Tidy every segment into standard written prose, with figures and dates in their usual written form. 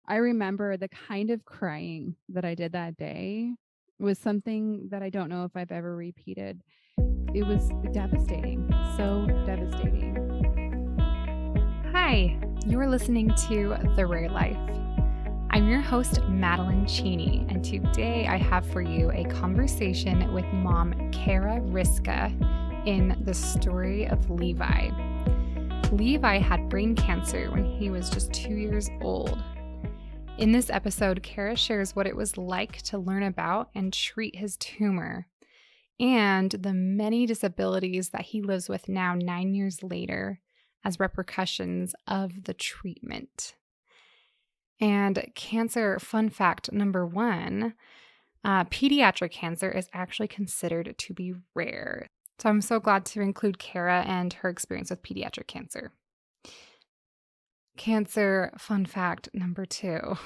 I remember the kind of crying that I did that day was something that I don't know if I've ever repeated. It was devastating, so devastating. Hi, you're listening to The Rare Life. I'm your host, Madeline Cheney, and today I have for you a conversation with mom Kara Riska in The Story of Levi. Levi had brain cancer when he was just 2 years old. In this episode, Kara shares what it was like to learn about and treat his tumor and the many disabilities that he lives with now 9 years later as repercussions of the treatment. And cancer, fun fact number one, pediatric cancer is actually considered to be rare. So I'm so glad to include Kara and her experience with pediatric cancer. Cancer, fun fact number two.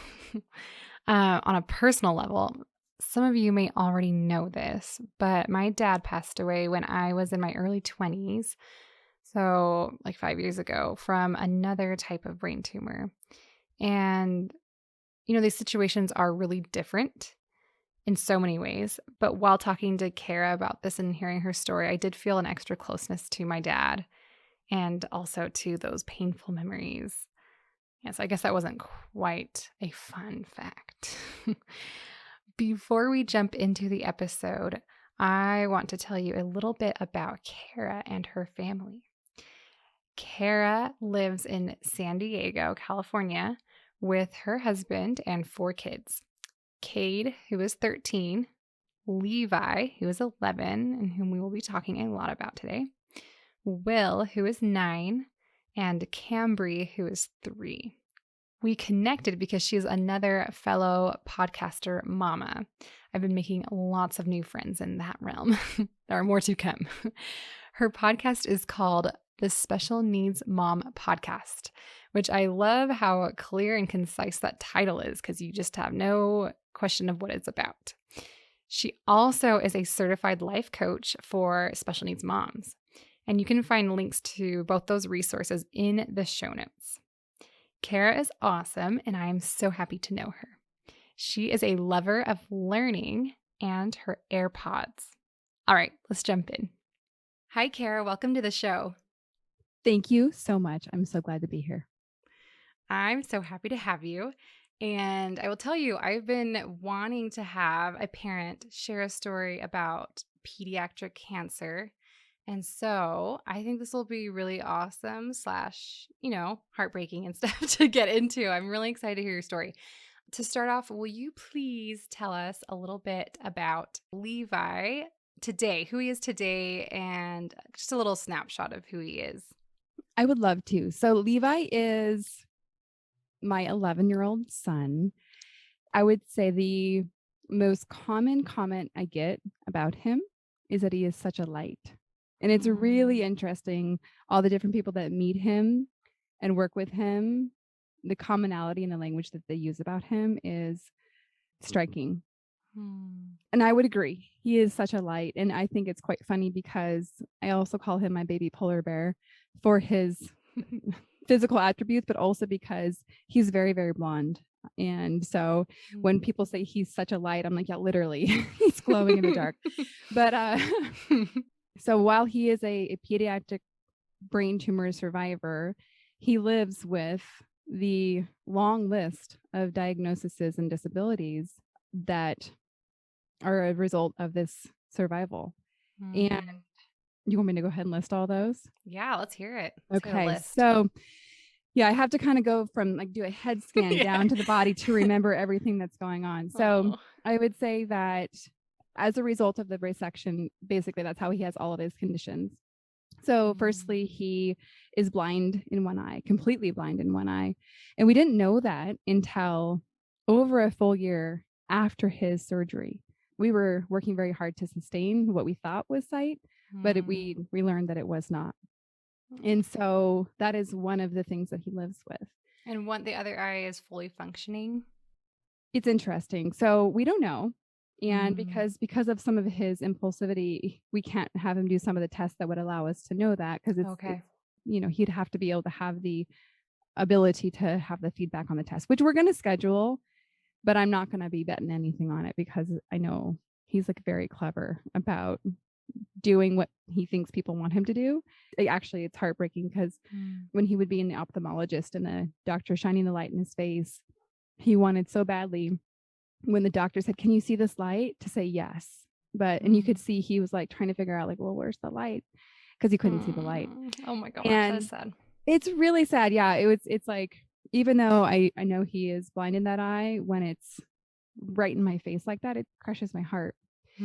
On a personal level, some of you may already know this, but my dad passed away when I was in my early 20s, so like 5 years ago, from another type of brain tumor. And, these situations are really different in so many ways. But while talking to Kara about this and hearing her story, I did feel an extra closeness to my dad and also to those painful memories. Yeah, so I guess that wasn't quite a fun fact. Before we jump into the episode, I want to tell you a little bit about Kara and her family. Kara lives in San Diego, California, with her husband and 4 kids. Cade, who is 13, Levi, who is 11, and whom we will be talking a lot about today, Will, who is 9, and Cambry, who is 3. We connected because she's another fellow podcaster mama. I've been making lots of new friends in that realm. There are more to come. Her podcast is called the Special Needs Mom Podcast, which I love how clear and concise that title is because you just have no question of what it's about. She also is a certified life coach for special needs moms, and you can find links to both those resources in the show notes. Kara is awesome, and I am so happy to know her. She is a lover of learning and her AirPods. All right, let's jump in. Hi, Kara. Welcome to the show. Thank you so much. I'm so glad to be here. I'm so happy to have you. And I will tell you, I've been wanting to have a parent share a story about pediatric cancer. And so I think this will be really awesome / heartbreaking and stuff to get into. I'm really excited to hear your story. To start off, will you please tell us a little bit about Levi today, who he is today, and just a little snapshot of who he is? I would love to. So Levi is my 11-year-old son. I would say the most common comment I get about him is that he is such a light. And it's really interesting, all the different people that meet him and work with him, the commonality in the language that they use about him is striking. And I would agree. He is such a light. And I think it's quite funny because I also call him my baby polar bear for his physical attributes, but also because he's very, very blonde. And so when people say he's such a light, I'm like, yeah, literally, he's glowing in the dark. But so while he is a pediatric brain tumor survivor, he lives with the long list of diagnoses and disabilities that are a result of this survival. And you want me to go ahead and list all those? Yeah, let's hear it. Let's hear the Okay, list. so yeah, I have to kind of go from do a head scan down to the body to remember everything that's going on. So I would say that as a result of the resection, basically that's how he has all of his conditions. So firstly, he is blind in one eye, completely blind in one eye. And we didn't know that until over a full year after his surgery. We were working very hard to sustain what we thought was sight, but we learned that it was not. And so that is one of the things that he lives with. And the other eye is fully functioning? It's interesting. So we don't know. And because of some of his impulsivity, we can't have him do some of the tests that would allow us to know that because it's he'd have to be able to have the ability to have the feedback on the test, which we're going to schedule, but I'm not going to be betting anything on it because I know he's like very clever about doing what he thinks people want him to do. Actually, it's heartbreaking because when he would be in the ophthalmologist and the doctor shining the light in his face, he wanted so badly when the doctor said, "Can you see this light?" to say yes. And you could see he was like trying to figure out like, well, where's the light? Because he couldn't see the light. Oh my gosh, And that's sad. it's really sad. Yeah, it's like, even though I know he is blind in that eye, when it's right in my face like that, it crushes my heart.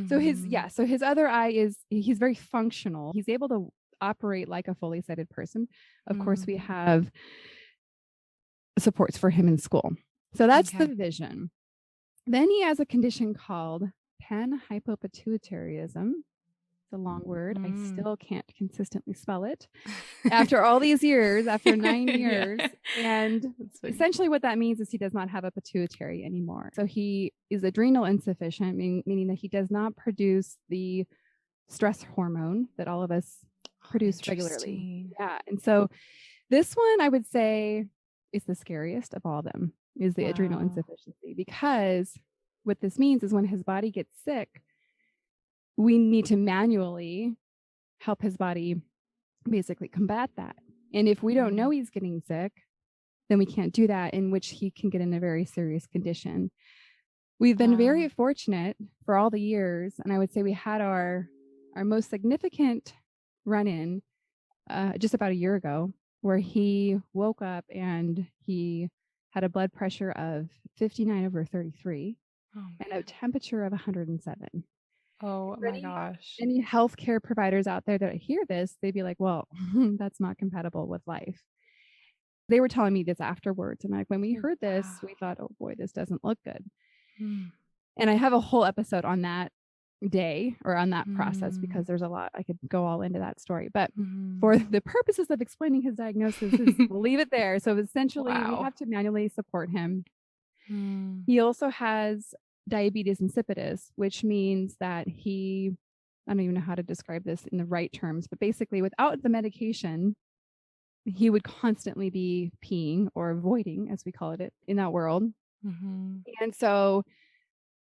So his other eye he's very functional. He's able to operate like a fully sighted person. Of course, we have supports for him in school. So that's the vision. Then he has a condition called Pan-Hypopituitarism. It's a long word. I still can't consistently spell it after all these years, after 9 years. And essentially what that means is he does not have a pituitary anymore. So he is adrenal insufficient, meaning that he does not produce the stress hormone that all of us produce regularly. Yeah. And so this one, I would say, is the scariest of all of them, is the adrenal insufficiency, because what this means is when his body gets sick, we need to manually help his body basically combat that. And if we don't know he's getting sick, then we can't do that, in which he can get in a very serious condition. We've been very fortunate for all the years, and I would say we had our most significant run-in just about a year ago, where he woke up and he had a blood pressure of 59/33 and a temperature of 107. Oh my gosh. Any healthcare providers out there that hear this, they'd be like, well, that's not compatible with life. They were telling me this afterwards. And like, when we heard this, we thought, oh boy, this doesn't look good. And I have a whole episode on that day, or on that process, because there's a lot. I could go all into that story, but for the purposes of explaining his diagnosis, we'll leave it there. So essentially we have to manually support him. He also has diabetes insipidus, which means that I don't even know how to describe this in the right terms, but basically without the medication, he would constantly be peeing, or voiding, as we call it in that world. And so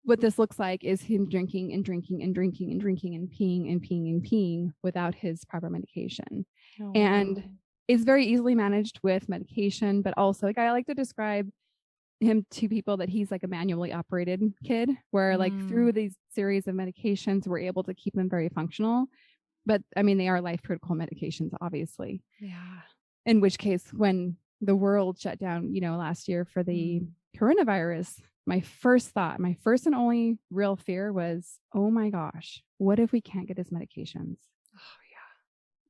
what this looks like is him drinking and drinking and drinking and drinking and peeing and peeing and peeing without his proper medication. And it's very easily managed with medication, but also, like, I like to describe him to people that he's like a manually operated kid, where like through these series of medications, we're able to keep them very functional. But I mean, they are life critical medications, obviously. Yeah. In which case, when the world shut down, last year for the coronavirus, my first and only real fear was, oh my gosh, what if we can't get his medications? Oh yeah.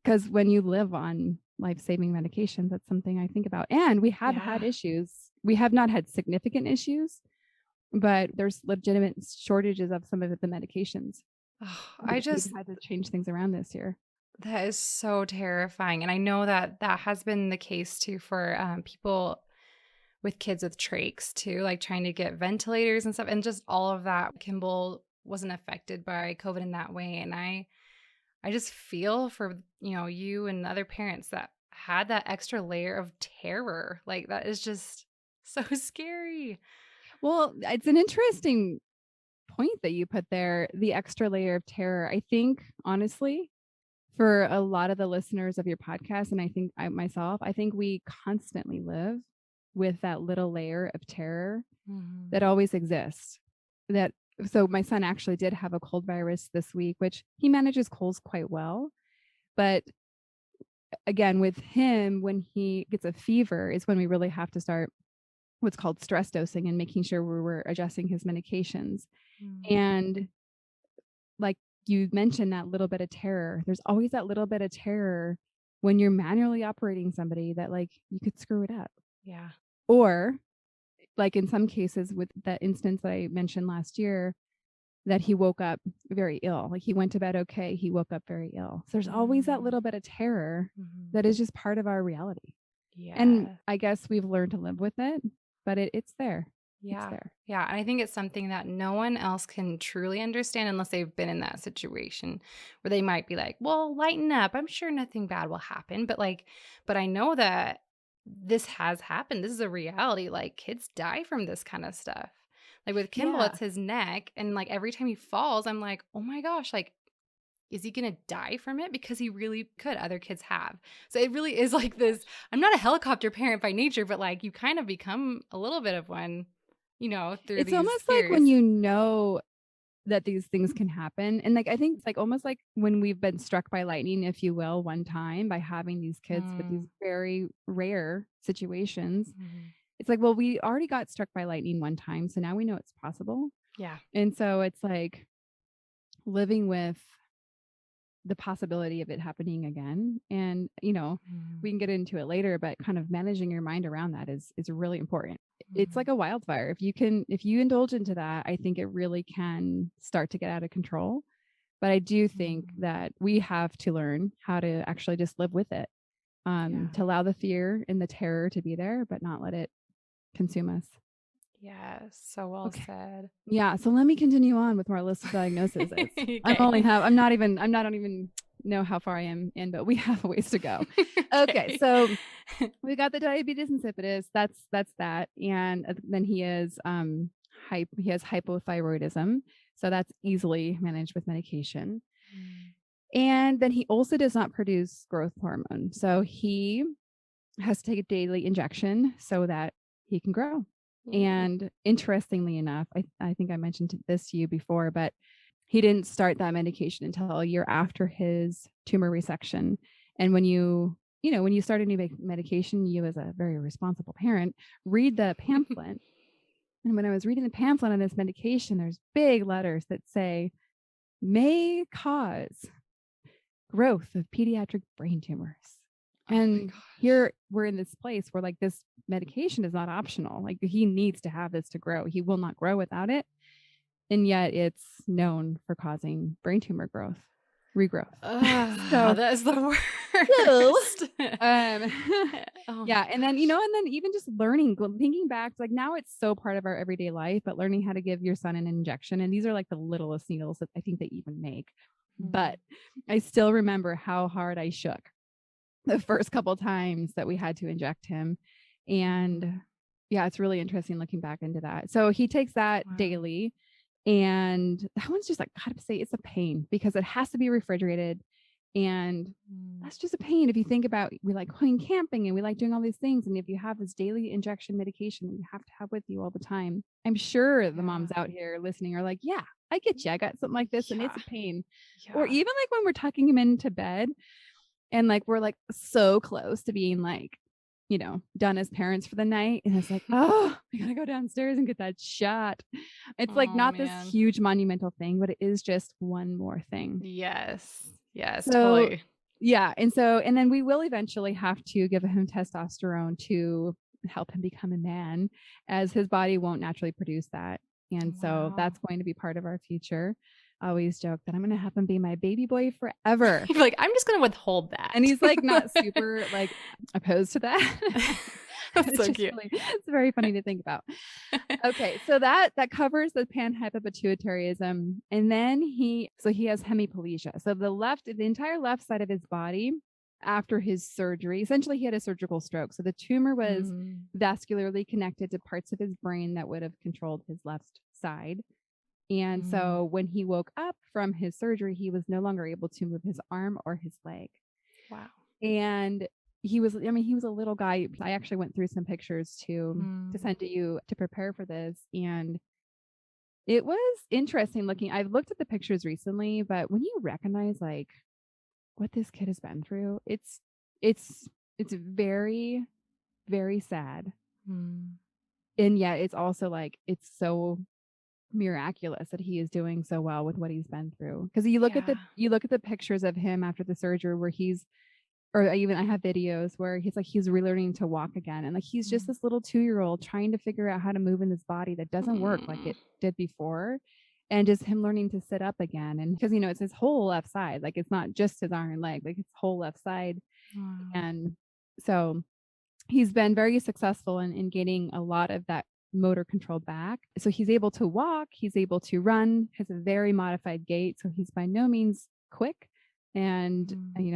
Because when you live on life-saving medications, that's something I think about. And we have had issues. We have not had significant issues, but there's legitimate shortages of some of the medications. We've had to change things around this year. That is so terrifying. And I know that has been the case too for people with kids with trachs too, like trying to get ventilators and stuff, and just all of that. Kimball wasn't affected by COVID in that way. And I just feel for, you and other parents that had that extra layer of terror. Like, that is just so scary. Well, it's an interesting point that you put there, the extra layer of terror. I think, honestly, for a lot of the listeners of your podcast, and I think I think we constantly live with that little layer of terror that always exists. So my son actually did have a cold virus this week, which he manages colds quite well. But again, with him, when he gets a fever is when we really have to start what's called stress dosing and making sure we're adjusting his medications. And like you mentioned, that little bit of terror, there's always that little bit of terror when you're manually operating somebody that like you could screw it up. Yeah. Or like in some cases with that instance that I mentioned last year, that he woke up very ill. Like he went to bed okay, he woke up very ill. So there's always that little bit of terror that is just part of our reality. Yeah. And I guess we've learned to live with it, but it's there. Yeah. It's there. Yeah. And I think it's something that no one else can truly understand unless they've been in that situation where they might be like, well, lighten up. I'm sure nothing bad will happen. But I know that this has happened. This is a reality. Like, kids die from this kind of stuff. Like, with Kimball, Yeah. it's his neck, and, like, every time he falls, I'm like, "Oh my gosh, like, is he gonna die from it?" Because he really could. Other kids have. So it really is like this. I'm not a helicopter parent by nature, but, like, you kind of become a little bit of one, through It's these almost like when fears. you know that these things can happen. And like I think it's like almost like when we've been struck by lightning, if you will, one time by having these kids with these Mm, very rare situations. mhm. It's like, well, we already got struck by lightning one time, so now we know it's possible. Yeah. And so it's like living with the possibility of it happening again. And, Mhm, we can get into it later, but kind of managing your mind around that is really important. It's like mhm, a wildfire. If you indulge into that, I think it really can start to get out of control. But I do think mhm. that we have to learn how to actually just live with it, Yeah. to allow the fear and the terror to be there, but not let it consume us. Yes. So well Okay. said. Yeah. So let me continue on with my list of diagnoses. Okay. I'm not even know how far I am in, but we have a ways to go. Okay. Okay. So we got the diabetes insipidus. That's that. And then he has hypothyroidism. So that's easily managed with medication. Mm. And then he also does not produce growth hormone. So he has to take a daily injection so that he can grow. Ooh. And interestingly enough, I think I mentioned this to you before, but he didn't start that medication until a year after his tumor resection. And when you start a new medication, you as a very responsible parent read the pamphlet. And when I was reading the pamphlet on this medication, there's big letters that say may cause growth of pediatric brain tumors. Oh my And gosh. here we're in this place where like this medication is not optional. Like he needs to have this to grow. He will not grow without it. And yet it's known for causing brain tumor growth, regrowth. Ugh, So, that is the so worst. um Oh yeah, my and then gosh. even just learning, thinking back, like now it's so part of our everyday life, but learning how to give your son an injection, and these are like the littlest needles that I think they even make. Mm. But I still remember how hard I shook the first couple times that we had to inject him. And Mm. yeah, it's really interesting looking back into that. So he takes that Wow. daily. And that one's just like, gotta say, it's a pain because it has to be refrigerated. And Mm. that's just a pain if you think about we like going camping and we like doing all these things. And if you have this daily injection medication that you have to have with you all the time, I'm sure the Yeah. moms out here listening are like, yeah, I get you. I got something like this and it's Yeah. a pain. Or Yeah. even like when we're tucking him into bed and like we're like so close to being like, done as parents for the night. And it's like, oh, I gotta go downstairs and get that shot. It's like Oh not this man. huge monumental thing, but it is just one more thing. Yes. Yes, So totally. yeah. And then we will eventually have to give him testosterone to help him become a man, as his body won't naturally produce that. And so Wow. that's going to be part of our future. I always joke that I'm going to have him be my baby boy forever. You're like, I'm just gonna withhold And that. he's like not super like opposed to that. That's It's so just cute. really, it's very funny to think about. Okay, so that covers the Pan-Hypopituitarism, and then he has hemiplegia. So the entire left side of his body after his surgery, essentially he had a surgical stroke. So the tumor was Mm. vascularly connected to parts of his brain that would have controlled his left side. And Mm. so when he woke up from his surgery, he was no longer able to move his arm or his leg. Wow. And he was a little guy. I actually went through some pictures to Mm. send to you to prepare for this. And it was interesting looking. I've looked at the pictures recently, but when you recognize like what this kid has been through, it's it's very, very sad. Mm. And yet it's also like it's so miraculous that he is doing so well with what he's been through. Because Yeah. you look at the pictures of him after the surgery where I have videos where he's relearning to walk again. And like he's just Mm. this little 2-year-old trying to figure out how to move in this body that doesn't work like Mm. it did before. And just him learning to sit up again. And because it's his whole left side, like it's not just his arm and leg, like his whole left side. Wow. And so he's been very successful in getting a lot of that motor control back. So he's able to walk, he's able to run, has a very modified gait. So he's by no means quick, And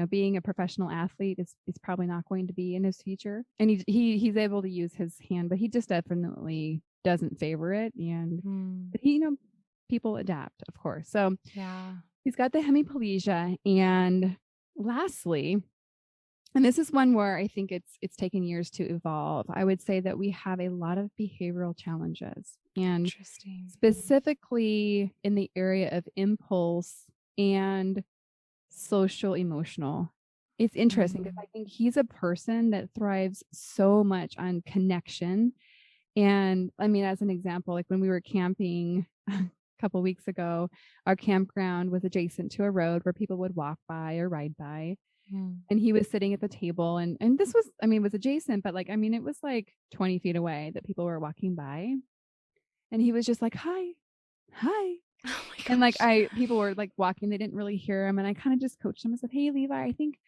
being a professional athlete is probably not going to be in his future. And he's able to use his hand, but he just definitely doesn't favor it. And but people adapt, of course. So Yeah. he's got the hemiplegia. And lastly, and this is one where I think it's taken years to evolve, I would say that we have a lot of behavioral challenges, and Interesting. specifically in the area of impulse and social emotional. It's interesting because I think he's a person that thrives so much on connection. And I mean, as an example, like when we were camping a couple weeks ago, our campground was adjacent to a road where people would walk by or ride by. And he was sitting at the table, and this was, I mean, it was adjacent, but like, I mean, it was like 20 feet away that people were walking by. And he was just like, hi, hi. Oh my And like, gosh. people were like walking, they didn't really hear him. And I kind of just coached him and said, hey, Levi, I think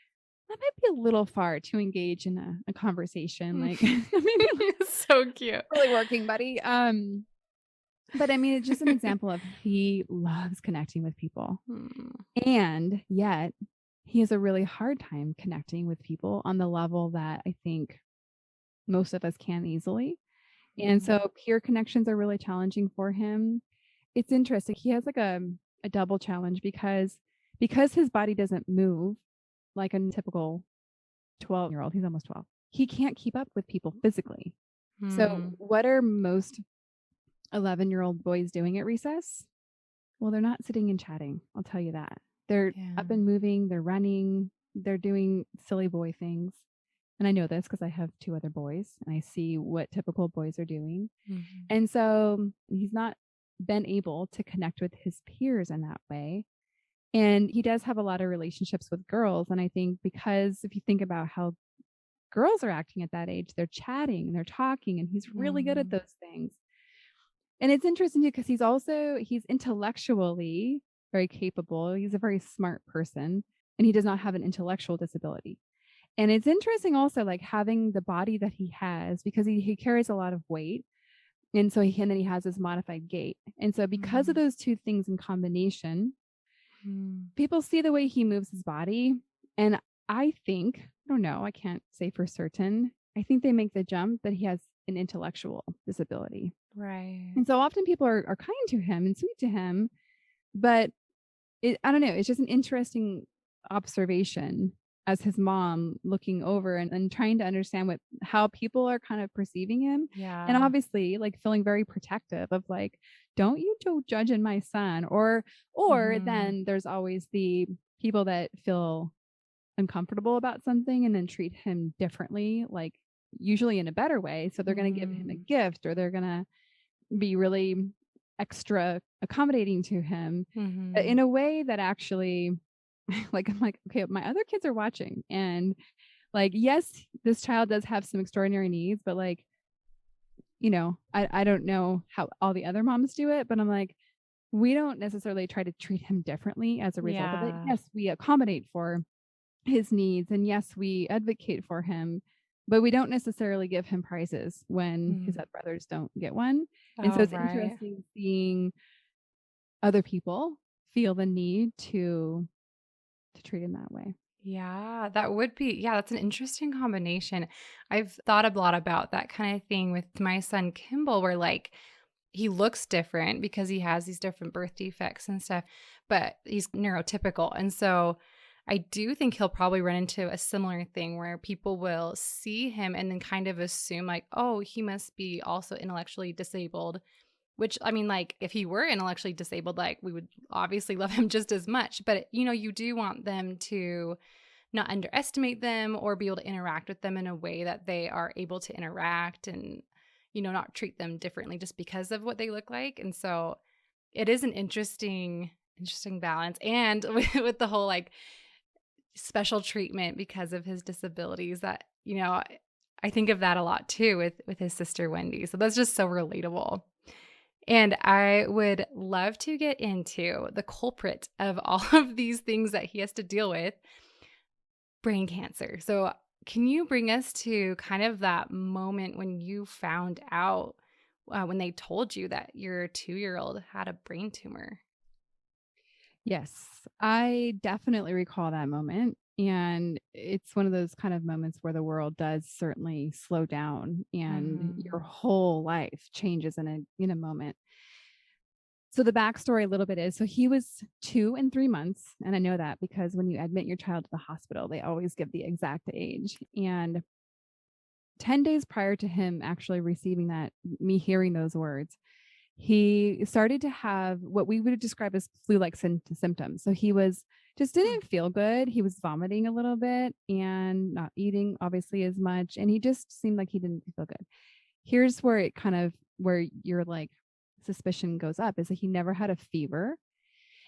that might be a little far to engage in a conversation. Like, maybe So cute. really working, buddy. But I mean, it's just an example of he loves connecting with people. And yet he has a really hard time connecting with people on the level that I think most of us can easily. And so peer connections are really challenging for him. It's interesting. He has like a double challenge because his body doesn't move like a typical 12-year-old. He's almost 12. He can't keep up with people physically. So what are most 11-year-old boys doing at recess? Well, they're not sitting and chatting. I'll tell you that. They're up and moving, they're running, they're doing silly boy things. And I know this because I have 2 other boys and I see what typical boys are doing. And so he's not been able to connect with his peers in that way. And he does have a lot of relationships with girls. And I think because if you think about how girls are acting at that age, they're chatting, they're talking, and he's really good at those things. And it's interesting too, because he's intellectually very capable. He's a very smart person, and he does not have an intellectual disability. And it's interesting also, like having the body that he has, because he carries a lot of weight. And so and then he has this modified gait. And so because of those 2 things in combination, people see the way he moves his body. And I think, I don't know, I can't say for certain, I think they make the jump that he has an intellectual disability. Right. And so often people are kind to him and sweet to him, but I don't know, it's just an interesting observation as his mom looking over and trying to understand how people are kind of perceiving him. Yeah. And obviously like feeling very protective of like, don't you judging my son, or then there's always the people that feel uncomfortable about something and then treat him differently, like usually in a better way. So they're going to give him a gift, or they're going to be really extra accommodating to him in a way that actually like, I'm like, okay, my other kids are watching, and like, yes, this child does have some extraordinary needs, but like, I don't know how all the other moms do it, but I'm like, we don't necessarily try to treat him differently as a result of it. Yes, we accommodate for his needs, and yes, we advocate for him, but we don't necessarily give him prizes when his other brothers don't get one. And so it's interesting seeing other people feel the need to treat him that way. Yeah, that would be, that's an interesting combination. I've thought a lot about that kind of thing with my son Kimball, where like he looks different because he has these different birth defects and stuff, but he's neurotypical. And so I do think he'll probably run into a similar thing where people will see him and then kind of assume like, oh, he must be also intellectually disabled. Which, I mean, like, if he were intellectually disabled, like, we would obviously love him just as much. But, you do want them to not underestimate them or be able to interact with them in a way that they are able to interact and, not treat them differently just because of what they look like. And so it is an interesting balance. And with the whole, like, special treatment because of his disabilities that, I think of that a lot, too, with his sister, Wendy. So that's just so relatable. And I would love to get into the culprit of all of these things that he has to deal with, brain cancer. So, can you bring us to kind of that moment when you found out, when they told you that your 2-year-old had a brain tumor? Yes, I definitely recall that moment. And it's one of those kind of moments where the world does certainly slow down and Mhm. your whole life changes in a moment. So the backstory a little bit is so he was 2 and 3 months. And I know that because when you admit your child to the hospital, they always give the exact age. And 10 days prior to him actually receiving that, me hearing those words, he started to have what we would describe as flu-like symptoms. So he was just Hmm. didn't feel good. He was vomiting a little bit and not eating obviously as much. And he just seemed like he didn't feel good. Here's where it kind of where your like suspicion goes up is that he never had a fever.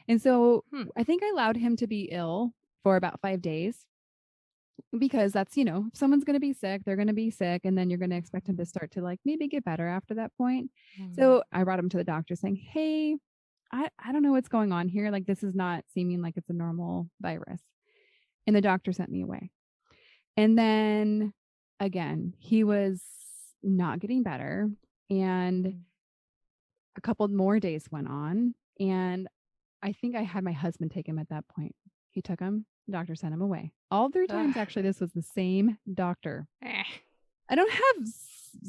And so Hmm. I think I allowed him to be ill for about 5 days because that's, if someone's going to be sick, they're going to be sick. And then you're going to expect him to Mhm. start to like maybe get better after that point. Mm. So I brought him to the doctor saying, hey, I don't know what's going on here. Like, this is not seeming like it's a normal virus. And the doctor sent me away. And then again, he was not getting better. And Mm. a couple more days went on. And I think I had my husband take him at that point. He took him, the doctor sent him away. All 3 times, Ugh. actually, this was the same doctor. Eh. I don't have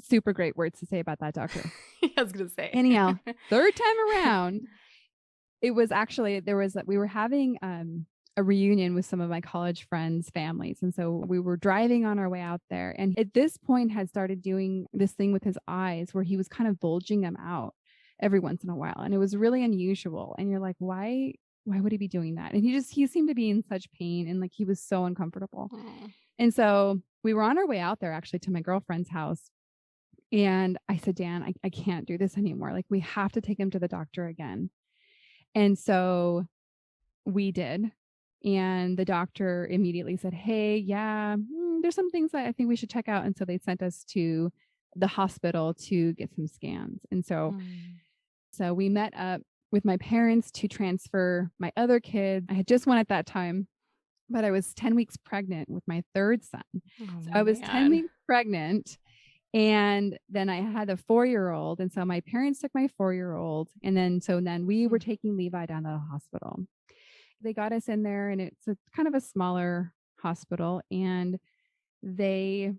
super great words to say about that doctor. I was gonna say. Anyhow, third time around, it was actually we were having a reunion with some of my college friends' families. And so we were driving on our way out there. And at this point had started doing this thing with his eyes where he was kind of bulging them out every once in a while. And it was really unusual. And you're like, why would he be doing that? And he seemed to be in such pain and like he was so uncomfortable. Mm. And so we were on our way out there actually to my girlfriend's house. And I said, Dan, I can't do this anymore. Like, we have to take him to the doctor again. And so we did. And the doctor immediately said, hey, yeah, there's some things that I think we should check out. And so they sent us to the hospital to get some scans. And Mm. so we met up with my parents to transfer my other kid. I had just one at that time, but I was 10 weeks pregnant with my third son. Oh So I was 10 man. weeks pregnant. And then I had a 4-year-old. And so my parents took my 4-year-old. And then we were Mm. taking Levi down to the hospital. They got us in there, and it's a kind of a smaller hospital. And they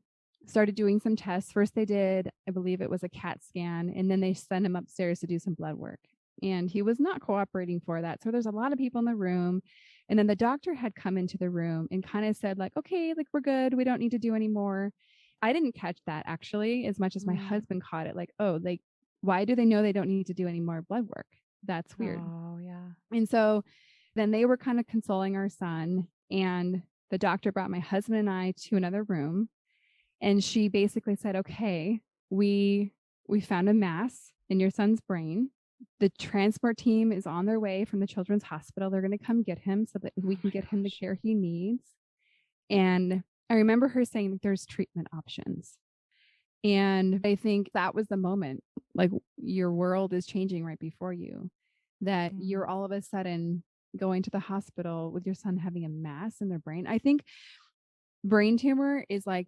started doing some tests. First, they did, I believe it was a CAT scan, and then they sent him upstairs to do some blood work. And he was not cooperating for that. So there's a lot of people in the room. And then the doctor had come into the room and kind of said, like, okay, like, we're good. We don't need to do any more. I didn't catch that actually as much as my Mm. husband caught it. Like, oh, like, why do they know they don't need to do any more blood work? That's weird. Oh yeah. And so then they were kind of consoling our son. And the doctor brought my husband and I to another room, and she basically said, okay, we we found a mass in your son's brain. The transport team is on their way from the children's hospital. They're going to come get him so that Oh we can my get him the gosh. care he needs. And I remember her saying that there's treatment options. And I think that was the moment, like, your world is changing right before you, that you're Mm. all of a sudden going to the hospital with your son having a mass in their brain. I think brain tumor is like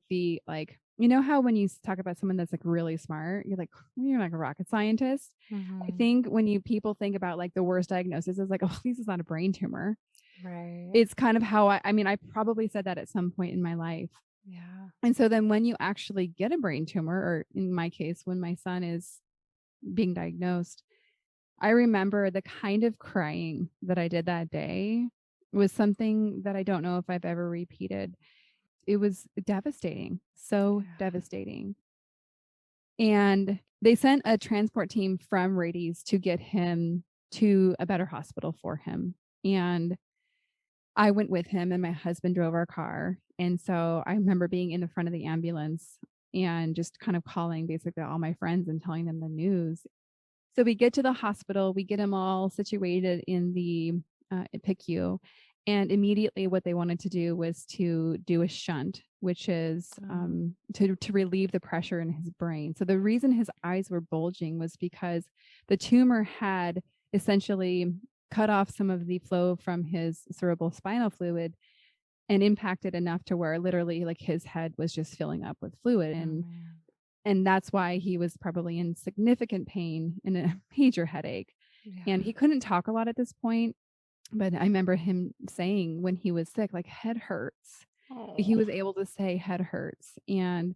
how when you talk about someone that's like really smart, you're like a rocket scientist. I Mhm. think when people think about like the worst diagnosis is like, oh, this is not a brain tumor. Right. It's kind of how I mean, I probably said that at some point in my life. Yeah. And so then when you actually get a brain tumor, or in my case, when my son is being diagnosed, I remember the kind of crying that I did that day was something that I don't know if I've ever repeated. It was devastating, so Yeah. devastating. And they sent a transport team from Rady's to get him to a better hospital for him. And I went with him, and my husband drove our car. And so I remember being in the front of the ambulance and just kind of calling basically all my friends and telling them the news. So we get to the hospital, we get him all situated in the PICU, and immediately what they wanted to do was to do a shunt, which is Oh. to relieve the pressure in his brain. So the reason his eyes were bulging was because the tumor had essentially cut off some of the flow from his cerebral spinal fluid and impacted enough to where literally like his head was just filling up with fluid. Oh and man. and that's why he was probably in significant pain and a major headache. And Yeah. he couldn't talk a lot at this point. But I remember him saying when he was sick, like, head hurts. He Oh. was able to say head hurts. And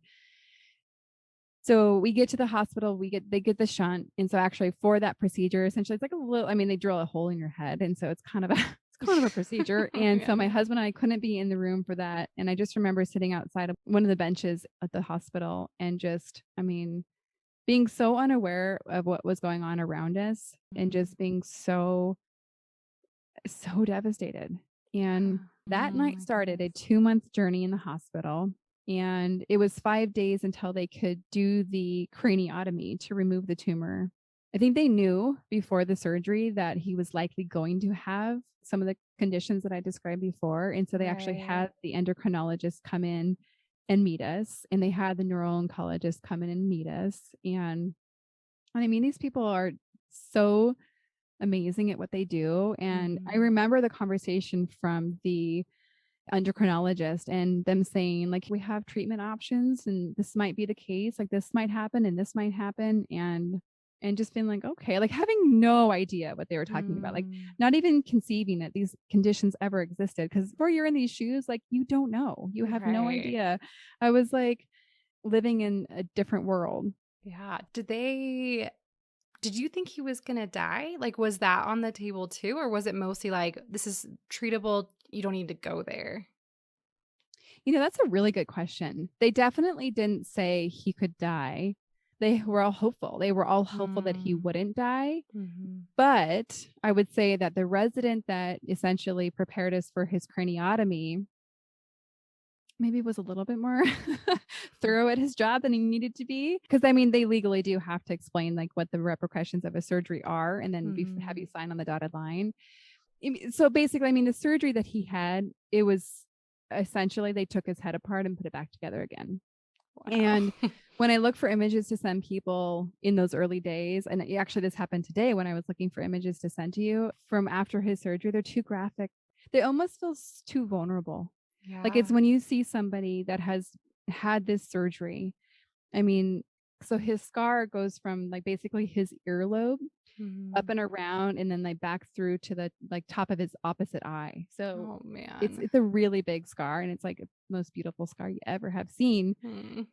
so we get to the hospital, they get the shunt. And so actually for that procedure, essentially it's like a little, I mean, they drill a hole in your head. And so it's kind of a it's kind of a procedure. Oh, And so man. my husband and I couldn't be in the room for that. And I just remember sitting outside of one of the benches at the hospital and just, I mean, being so unaware of what was going on around us and Mhm. just being so devastated. And Yeah. that Oh night my started a goodness. 2-month journey in the hospital. And it was 5 days until they could do the craniotomy to remove the tumor. I think they knew before the surgery that he was likely going to have some of the conditions that I described before. And so they actually Right. had the endocrinologist come in and meet us, and they had the neuro-oncologist come in and meet us. And I mean, these people are so amazing at what they do. And I Mhm. remember the conversation from the endocrinologist and them saying, like, we have treatment options and this might be the case, like this might happen and this might happen. And just being like, okay, like having no idea what they were talking about, like Mm. not even conceiving that these conditions ever existed. Cause before you're in these shoes, like you don't know, you have no Right. idea. I was like living in a different world. Yeah. Did you think he was gonna die? Like, was that on the table too, or was it mostly like, "This is treatable, you don't need to go there?" That's a really good question. They definitely didn't say he could die. They were all hopeful. They were all hopeful that he Mm. wouldn't die. Mhm. But I would say that the resident that essentially prepared us for his craniotomy maybe was a little bit more thorough at his job than he needed to be. Because I mean, they legally do have to explain like what the repercussions of a surgery are and then have you Mhm. sign on the dotted line. So basically, I mean, the surgery that he had, it was essentially they took his head apart and put it back together again. Wow. And when I look for images to send people in those early days, and actually this happened today when I was looking for images to send to you from after his surgery, they're too graphic. They almost feel too vulnerable. Like it's Yeah. when you see somebody that has had this surgery. I mean, so his scar goes from like basically his earlobe up Mhm. and around and then like back through to the like top of his opposite eye. So Oh, it's man. it's a really big scar and it's like the most beautiful scar you ever have seen. Mm.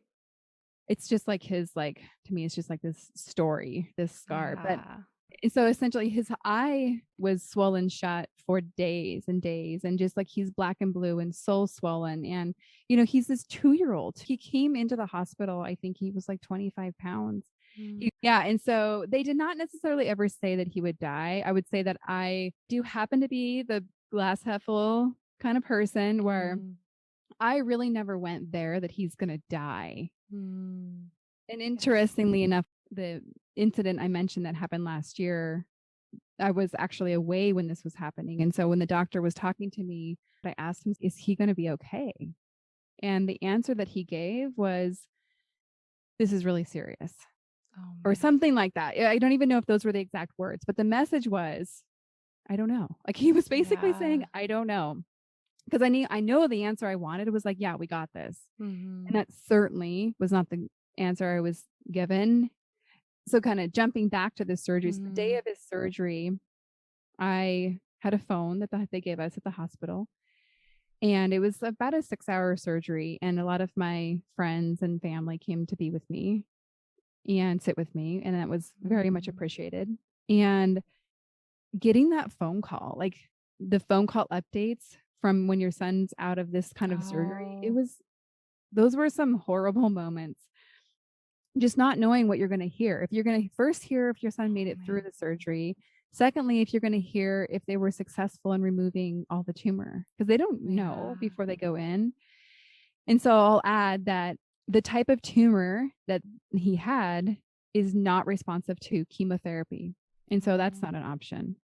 It's just like his like to me it's just like this story, this scar. But Yeah. so essentially his eye was swollen shut for days and days and just like he's black and blue and so swollen. And he's this 2-year old. He came into the hospital, I think he was like 25 pounds. Mm. Yeah, and so they did not necessarily ever say that he would die. I would say that I do happen to be the glass half full kind of person where Mm. I really never went there that he's gonna die. Mm. And Yeah. interestingly enough, the incident I mentioned that happened last year, I was actually away when this was happening. And so when the doctor was talking to me, I asked him, is he going to be okay? And the answer that he gave was, this is really serious Oh, or man. something like that. I don't even know if those were the exact words, but the message was, I don't know. Like he was basically saying, Yeah. I don't know. Because I know the answer I wanted. It was like, yeah, we got this. And Mhm. that certainly was not the answer I was given. So kind of jumping back to the surgeries, the day Mhm. of his surgery, I had a phone that they gave us at the hospital. And it was about a 6-hour surgery. And a lot of my friends and family came to be with me and sit with me. And that was very much Mhm. appreciated. And getting that phone call, like the phone call updates from when your son's out of this kind of surgery, Oh, those were some horrible moments. Just not knowing what you're going to hear. If you're going to first hear if your son made oh, it through man. the surgery. Secondly, if you're going to hear if they were successful in removing all the tumor, because they don't know Yeah. before they go in. And so I'll add that the type of tumor that he had is not responsive to chemotherapy. And so that's Oh, not an option.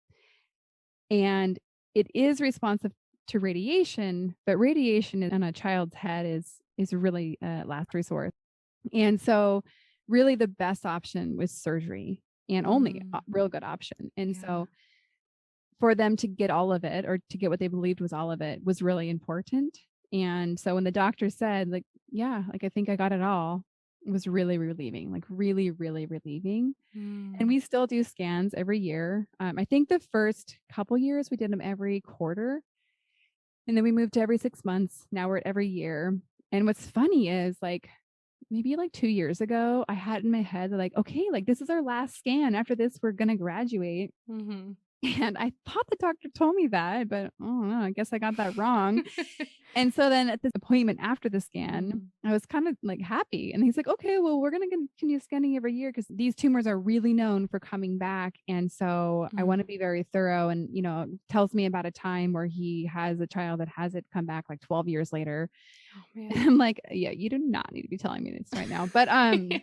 And it is responsive to radiation, but radiation on a child's head is really a last resort. And so really the best option was surgery and only a mhm. real good option. And Yeah. so for them to get all of it or to get what they believed was all of it was really important. And so when the doctor said like, yeah, like I think I got it all. was really relieving, like really, really relieving. And Mm. we still do scans every year. I think the first couple years we did them every quarter, and then we moved to every 6 months. Now we're at every year. And what's funny is like maybe like 2 years ago, I had in my head like, okay, like this is our last scan. After this, we're gonna graduate. Mhm. And I thought the doctor told me that, but I don't know, I guess I got that wrong. And so then at this appointment after the scan, Mm. I was kind of like happy. And he's like, okay, well, we're going to continue scanning every year because these tumors are really known for coming back. And so I want to Mm. be very thorough. And, tells me about a time where he has a child that has it come back like 12 years later. Oh, And man. I'm like, yeah, you do not need to be telling me this right now. But, Yeah.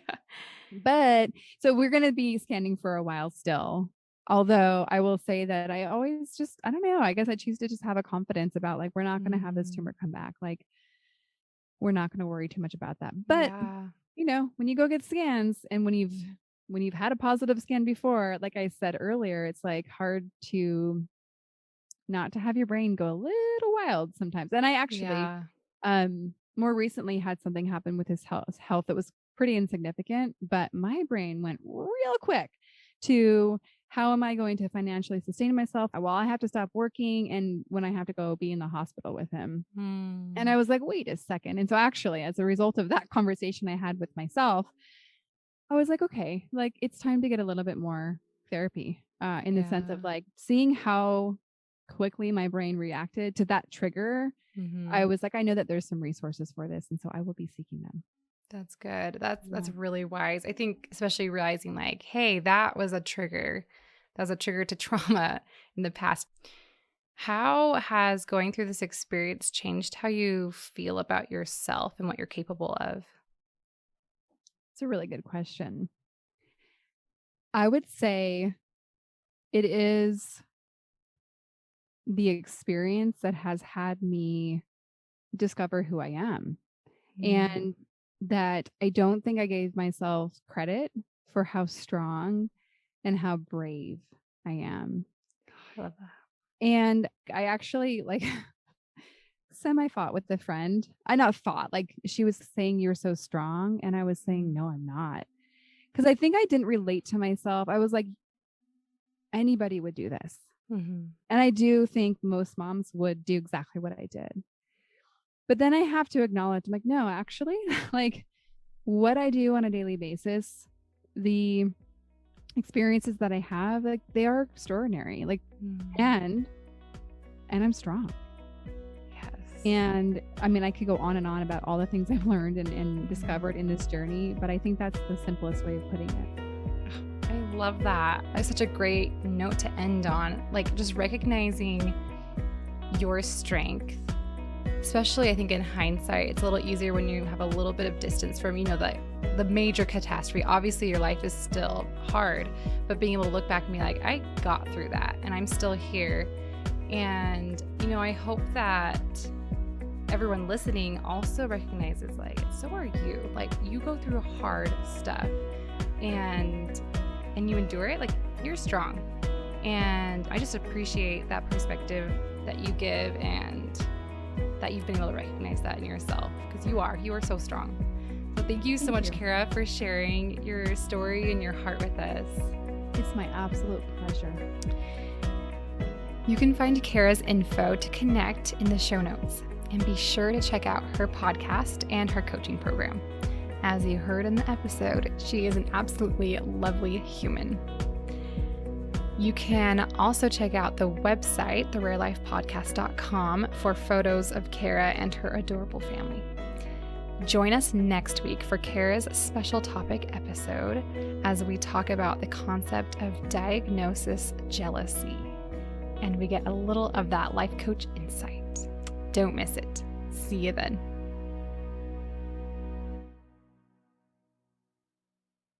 but so we're going to be scanning for a while still. Although I will say that I always just, I don't know, I guess I choose to just have a confidence about like, we're not going to have this Mm. tumor come back. Like, we're not going to worry too much about that. But, Yeah. when you go get scans and when you've had a positive scan before, like I said earlier, it's like hard to not to have your brain go a little wild sometimes. And I actually Yeah. more recently had something happen with his health that was pretty insignificant, but my brain went real quick to how am I going to financially sustain myself while I have to stop working and when I have to go be in the hospital with him. And I Mm. was like, wait a second. And so actually, as a result of that conversation I had with myself, I was like, okay, like it's time to get a little bit more therapy in the sense of Yeah. like seeing how quickly my brain reacted to that trigger. I Mhm. was like, I know that there's some resources for this. And so I will be seeking them. That's good. That's Yeah. really wise. I think especially realizing like, hey, that was a trigger. That was a trigger to trauma in the past. How has going through this experience changed how you feel about yourself and what you're capable of? It's a really good question. I would say it is the experience that has had me discover who I am. Mm. And that I don't think I gave myself credit for how strong and how brave I am. I love that. And I actually like semi fought with a friend. I not fought, like she was saying you're so strong. And I was saying, Mm. no, I'm not. Because I think I didn't relate to myself. I was like, anybody would do this. Mhm. And I do think most moms would do exactly what I did. But then I have to acknowledge, I'm like, no, actually, like what I do on a daily basis, the experiences that I have, like they are extraordinary. Like, Mm. and I'm strong. Yes. And I mean, I could go on and on about all the things I've learned and Mhm. discovered in this journey, but I think that's the simplest way of putting it. I love that. That's such a great note to end on. Like just recognizing your strength. Especially I think in hindsight, it's a little easier when you have a little bit of distance from, the major catastrophe. Obviously your life is still hard, but being able to look back and be like, I got through that and I'm still here. And, I hope that everyone listening also recognizes like, so are you. Like you go through hard stuff and you endure it, like you're strong. And I just appreciate that perspective that you give and that you've been able to recognize that in yourself because you are so strong. So thank you so Thank much, you. Kara, for sharing your story and your heart with us. It's my absolute pleasure. You can find Kara's info to connect in the show notes and be sure to check out her podcast and her coaching program. As you heard in the episode, she is an absolutely lovely human. You can also check out the website, therarelifepodcast.com, for photos of Kara and her adorable family. Join us next week for Kara's special topic episode as we talk about the concept of diagnosis jealousy. And we get a little of that life coach insight. Don't miss it. See you then.